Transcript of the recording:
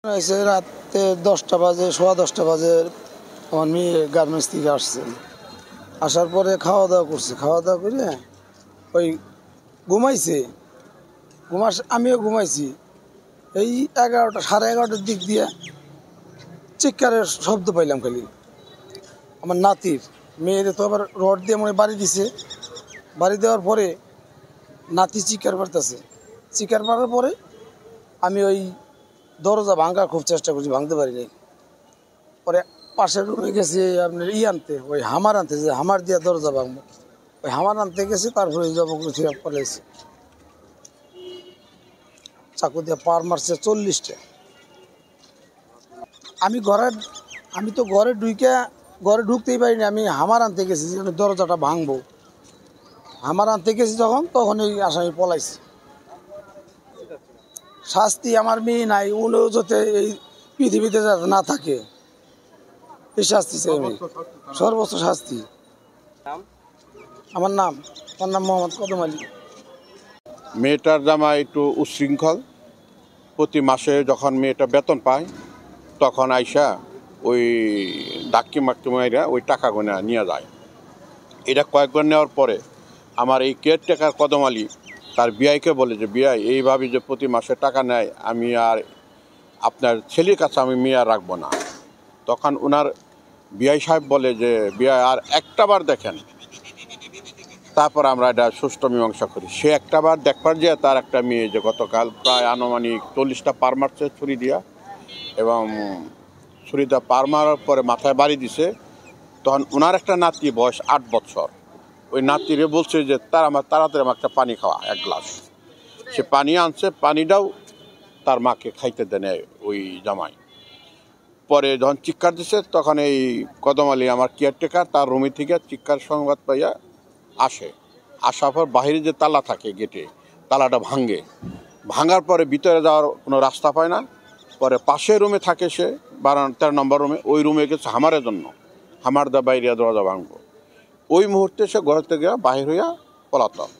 এসে রাতে 10টা বাজে, সোয়া 10টা বাজে আমার মেয়ে গার্মেন্টস থেকে আসছে। আসার পরে খাওয়া দাওয়া করছে, খাওয়া দাওয়া করে ওই ঘুমাইছে। আমিও ঘুমাইছি। এই 11টা, সাড়ে 11টার দিক দিয়ে চিৎকারের শব্দ পাইলাম খালি। আমার নাতির মেয়েদের তো আবার রড দিয়ে মনে বাড়ি দিছে। বাড়ি দেওয়ার পরে নাতি চিৎকার পারতেছে। চিৎকার মারার পরে আমি ওই দরজা ভাঙার খুব চেষ্টা করছি, ভাঙতে পারি নাই। পরে পাশের রুমে গেছি আপনার আনতে, ওই হামার আনতে, যে হামার দিয়ে দরজা ভাঙবো, ওই হামার আনতে গেছি। তারপরে জবগুলো থেকে পলাইছে, চাকু দিয়ে পার মারছে 40টা। আমি তো ঘরে ঢুকতেই পারিনি। আমি হামার আনতে গেছি, যে দরজাটা ভাঙবো। হামার আনতে গেছি তখন ওই আসামি পলাইছে। শাস্তি আমার মেয়ে নাই, উনিও যাতে এই পৃথিবীতে যাতে না থাকে, এই শাস্তি চাই আমি, সর্বোচ্চ শাস্তি। আমার নাম মোহাম্মদ কদম আলী। মেয়েটার জামা একটু উচ্ছৃঙ্খল। প্রতি মাসে যখন মেয়েটা বেতন পায় তখন আইসা ওই ডাক্কি মাক্কি মাইরা ওই টাকা গোনা নিয়ে যায়। এটা কয়েকবার নেওয়ার পরে আমার এই কেয়ারটেকার কদম আলী তার বিআইকে বলে যে, বিআই এইভাবে যে প্রতি মাসে টাকা নেয়, আমি আর আপনার ছেলের কাছে আমি মেয়ে আর রাখবো না। তখন ওনার বিআই সাহেব বলে যে, বিআই আর একটাবার দেখেন, তারপর আমরা এটা সুষ্ঠু মীমাংসা করি। সে একটাবার দেখবার যে তার একটা মেয়ে যে গতকাল প্রায় আনুমানিক 40টা পার মারছে ছুরি দিয়া, এবং ছুরিটা পার মারার পরে মাথায় বাড়ি দিছে। তখন ওনার একটা নাতি বয়স 8 বছর, ওই নাতিরে বলছে যে তাড়াতাড়ি আমার একটা পানি খাওয়া, 1 গ্লাস। সে পানি আনছে, পানিটাও তার মাকে খাইতে দেনে ওই জামাই। পরে যখন চিৎকার দিছে তখন এই কদম আলী আমার কেয়ারটেকার তার রুমে থেকে চিৎকার সংবাদ পাইয়া আসে। আসার পর বাহিরে যে তালা থাকে গেটে, তালাটা ভাঙার পরে ভিতরে যাওয়ার কোনো রাস্তা পায় না। পরে পাশের রুমে থাকে সে 13 নম্বর রুমে, ওই রুমে গেছে হামারের জন্য, হামার দা বাইরে দরজা ভাঙবো। ওই মুহূর্তে সে ঘর থেকে বাহির হইয়া পলাতক।